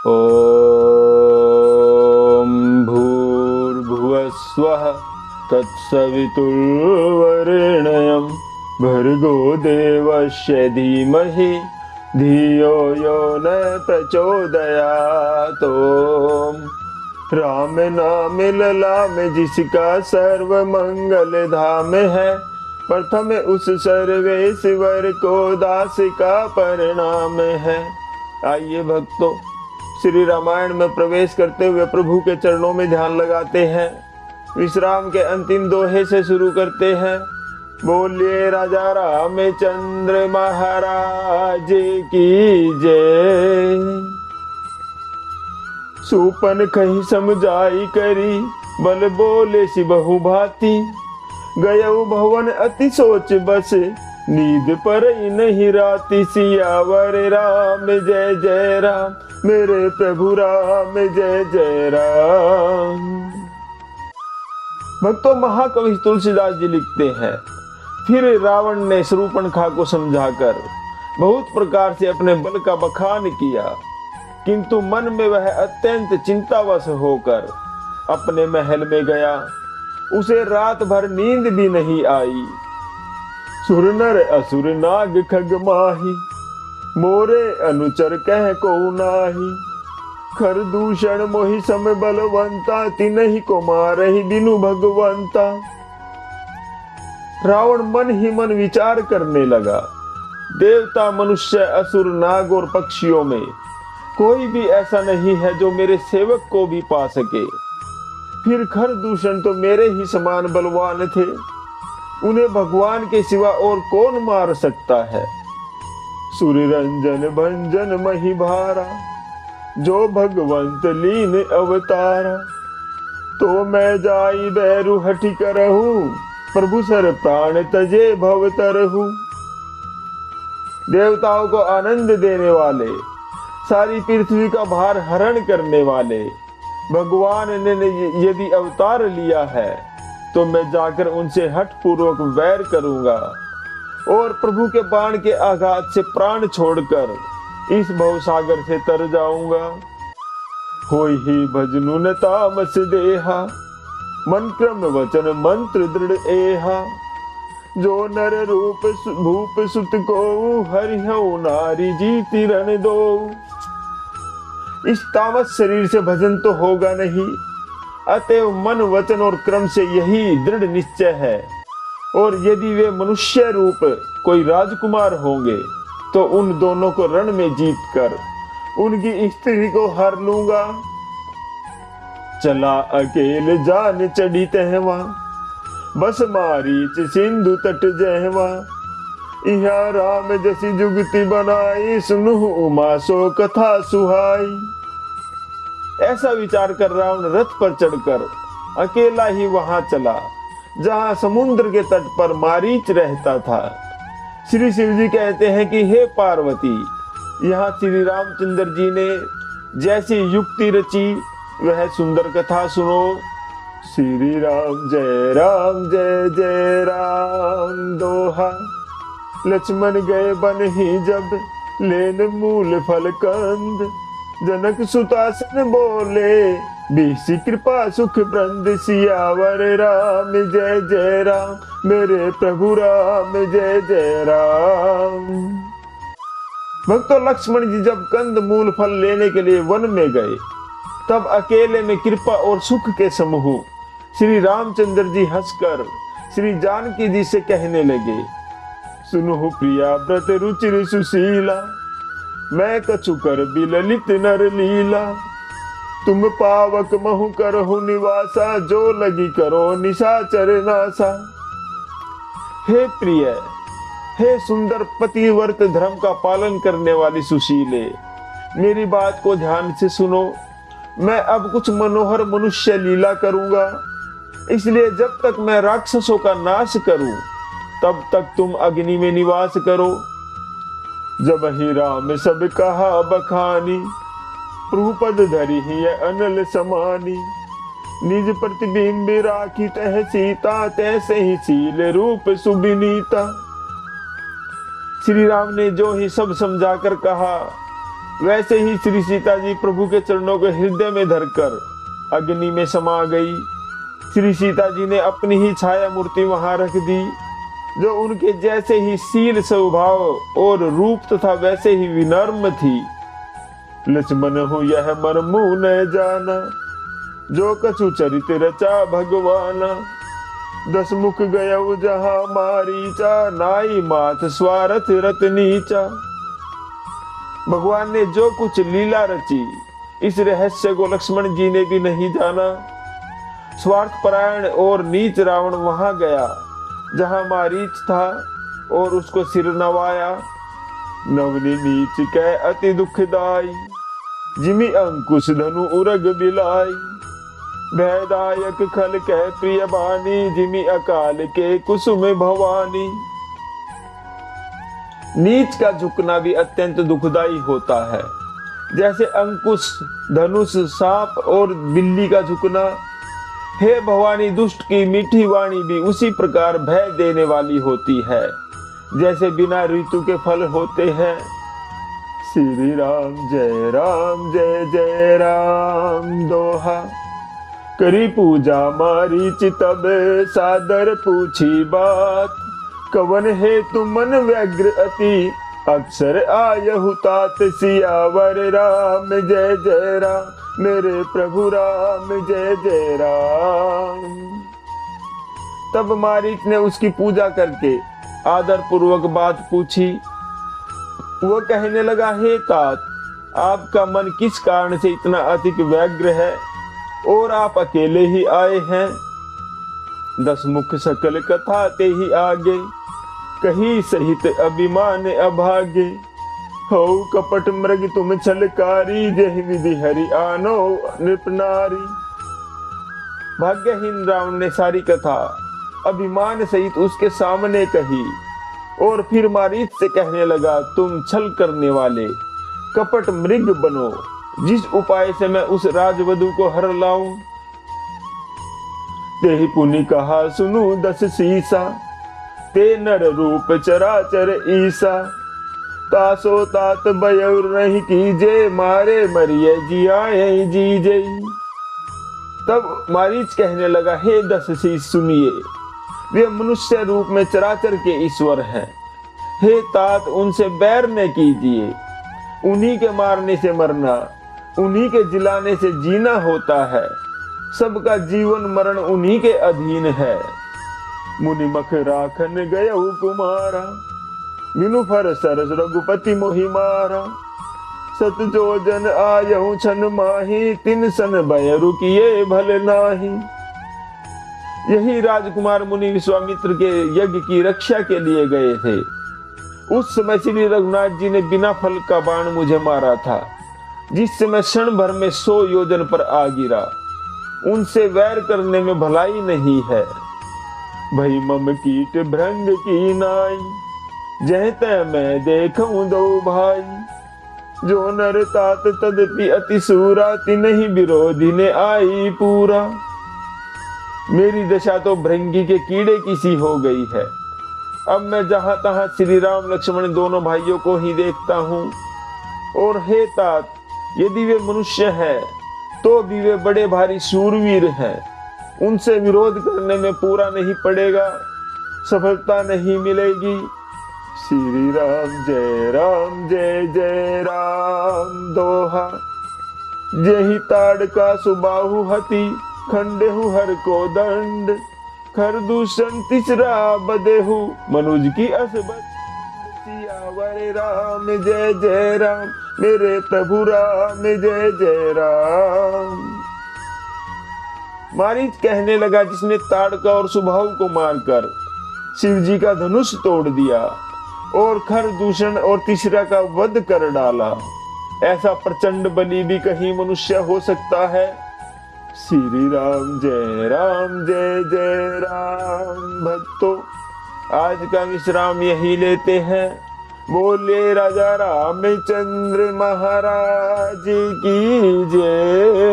ओम भूर्भुवः स्वः तत्सवितुर्वरेण्यं भर्गो देवस्य धीमहि धियो यो न प्रचोदयात्। ओम राम नाम ललाम जिसका सर्व मंगल धाम है, प्रथम उस सर्वेश्वर को दास का परिणाम है। आइए भक्तों, श्री रामायण में प्रवेश करते हुए प्रभु के चरणों में ध्यान लगाते हैं। विश्राम के अंतिम दोहे से शुरू करते हैं। बोलिए राजा रामचंद्र महाराज की जय। सुपन कही समझाई करी, बल बोले सि बहु भांति, गयउ भवन अति सोच बस, नींद पर नहीं राति। सियावर राम जय जय राम, मेरे प्रभु राम जय जय राम। भक्तों, महाकवि तुलसीदास जी लिखते हैं, फिर रावण ने शूर्पणखा को समझाकर बहुत प्रकार से अपने बल का बखान किया, किंतु मन में वह अत्यंत चिंतावश होकर अपने महल में गया। उसे रात भर नींद भी नहीं आई। सुर नर असुर नाग खग माही, मोरे अनुचर कह को नाही। खर दूषण मोहि सम बलवंता, तिनहि को मारहि बिनु भगवंता। रावण मन ही मन विचार करने लगा, देवता मनुष्य असुर नाग और पक्षियों में कोई भी ऐसा नहीं है जो मेरे सेवक को भी पा सके। फिर खर दूषण तो मेरे ही समान बलवान थे, उन्हें भगवान के सिवा और कौन मार सकता है। सूर्य रंजन भंजन मही भारा, जो भगवंत लीन अवतारा। तो मैं जाई बैरु हठि करहूं, प्रभु सर प्राण तजे भव तरहूं। देवताओं को आनंद देने वाले, सारी पृथ्वी का भार हरण करने वाले भगवान ने यदि अवतार लिया है, तो मैं जाकर उनसे हठ पूर्वक वैर करूंगा और प्रभु के बाण के आघात से प्राण छोड़कर इस भवसागर से तर जाऊंगा। होई ही भजनु न तामस देहा, मन क्रम वचन मंत्र दृढ़ एहा। जो नर रूप भूप सुत को, हरिहु नारी जीति रण दो। इस तामस शरीर से भजन तो होगा नहीं, अतएव मन वचन और क्रम से यही दृढ़ निश्चय है। और यदि वे मनुष्य रूप कोई राजकुमार होंगे, तो उन दोनों को रण में जीत कर उनकी स्त्री को हर लूंगा। चला अकेले जान चढ़ी तहवा, बस मारीच सिंधु तट जहवा। इहा राम जसी जुगति बनाई, सुनु उमा सो कथा सुहाई। ऐसा विचार कर रावण रथ पर चढ़कर अकेला ही वहां चला, जहां समुद्र के तट पर मारीच रहता था। श्री शिव जी कहते हैं कि हे पार्वती, यहाँ श्री रामचंद्र जी ने जैसी युक्ति रची, वह सुंदर कथा सुनो। श्री राम जय जय राम दोहा। लक्ष्मण गए बन ही जब, लेन मूल फल कंद। जनक सुतासन बोले, बीसी कृपा सुख ब्रंद। सियावर राम जय राम, मेरे प्रभु राम जय जय राम। भक्तों, लक्ष्मण जी जब कंद मूल फल लेने के लिए वन में गए, तब अकेले में कृपा और सुख के समूह श्री रामचंद्र जी हंसकर श्री जानकी जी से कहने लगे, सुनो प्रिया व्रत रुचिर सुशीला, मैं कछु कर बिललित नर लीला। तुम पावक महु करहु निवासा, जो लगी करो निशाचर नासा। हे प्रिय, हे सुंदर पतिव्रत धर्म का पालन करने वाली सुशीले, मेरी बात को ध्यान से सुनो। मैं अब कुछ मनोहर मनुष्य लीला करूंगा, इसलिए जब तक मैं राक्षसों का नाश करूं, तब तक तुम अग्नि में निवास करो। जब ही राम सब कहा बखानी, प्रभु पद धरी ही अनल समानी। निज प्रतिबिंब राखी तह सीता, तैसे ही शील रूप सुबिनीता। श्री राम ने जो ही सब समझाकर कहा, वैसे ही श्री सीता जी प्रभु के चरणों को हृदय में धरकर अग्नि में समा गई। श्री सीता जी ने अपनी ही छाया मूर्ति वहां रख दी, जो उनके जैसे ही शील स्वभाव और रूप तथा वैसे ही विनम्र थी। लक्ष्मण हो यह मर्मु न जाना, जो कछु चरित रचा भगवाना। 10 मुख गयउ जहाँ मारीचा, नाई माथ स्वार्थ रत नीचा। भगवान ने जो कुछ लीला रची, इस रहस्य को लक्ष्मण जी ने भी नहीं जाना। स्वार्थ परायण और नीच रावण वहां गया जहां मारीच था और उसको सिर नवाया। नवनी नीच कै अति दुखदाई, जिमि अंकुश धनु उरग बिलाई। भयदायक खल कह प्रिय बानी, जिमि अकाल के कुसुम भवानी। नीच का झुकना भी अत्यंत दुखदाई होता है, जैसे अंकुश, धनुष, सांप और बिल्ली का झुकना। हे भवानी, दुष्ट की मीठी वाणी भी उसी प्रकार भय देने वाली होती है, जैसे बिना ऋतु के फल होते हैं। श्री राम जय जय राम दोहा। करी पूजा मारीच तब सादर पूछी बात। कवन है तुम मन व्यग्र अति, अक्सर आयहु तात। सियावर राम जय राम, मेरे प्रभु राम जय राम। तब मारीच ने उसकी पूजा करके आदर पूर्वक बात पूछी। वो कहने लगा, हे तात, आपका मन किस कारण से इतना अधिक व्यग्र है और आप अकेले ही आए हैं? 10 मुख सकल कथा ते ही आगे, कही सहित अभिमान अभागे। हो कपट मृग तुम छलकारी, जय विधि हरि आनो नृपनारी। भाग्यहीन रावण ने सारी कथा अभिमान सहित उसके सामने कही और फिर मारीच से कहने लगा, तुम छल करने वाले कपट मृग बनो, जिस उपाय से मैं उस राजवधु को हर लाऊं। ते पुनि कहा सुनु 10 सीसा, ते नर रूप चराचर ईसा। तासो तात बयउर नहीं कीजे, मारे मरिये जियाए जीजे। तब मारीच कहने लगा, हे 10 शीश सुनिए, वे मनुष्य रूप में चराचर के ईश्वर हैं। हे तात, उनसे बैर न कीजिए, उन्हीं के मारने से मरना, उन्हीं के जिलाने से जीना होता है। सबका जीवन मरण उन्हीं के अधीन है। मुनि मख राखन गयउ कुमारा, बिनु फर सरस रघुपति मोहि मारा। सत जो जन आयहु छन माही, तिन सन बयरु किए भल नाही। यही राजकुमार मुनि विश्वामित्र के यज्ञ की रक्षा के लिए गए थे। उस समय श्री रघुनाथ जी ने बिना फल का बाण मुझे मारा था, जिससे मैं क्षण भर में 100 योजन पर आ गिरा। उनसे वैर करने में भलाई नहीं है। भई मम कीट भृंग की नाई, जहते मैं देखूं 2 भाई। जो नर तात तदपि अति सूरा, तिन्हि विरोधी ने आई पूरा। मेरी दशा तो भृंगी के कीड़े की सी हो गई है। अब मैं जहां तहां श्री राम लक्ष्मण दोनों भाइयों को ही देखता हूं। और हे तात, यदि वे मनुष्य हैं तो भी वे बड़े भारी शूरवीर हैं। उनसे विरोध करने में पूरा नहीं पड़ेगा, सफलता नहीं मिलेगी। श्री राम जय राम दोहा। जही ताड़ का सुबाहु हति, खंडेहु हर को दंड। खर दूषण तीसरा बदेहु, मनुज की असबत। सियावर राम जय राम, मेरे प्रभु राम जय राम। मारीच कहने लगा, जिसने ताड़का और सुबाहु को मारकर शिव जी का धनुष तोड़ दिया और खर दूषण और तीसरा का वध कर डाला, ऐसा प्रचंड बलि भी कहीं मनुष्य हो सकता है? श्री राम जय राम। भक्तों, आज का विश्राम यही लेते हैं। बोले राजा रामचंद्र महाराज की जय।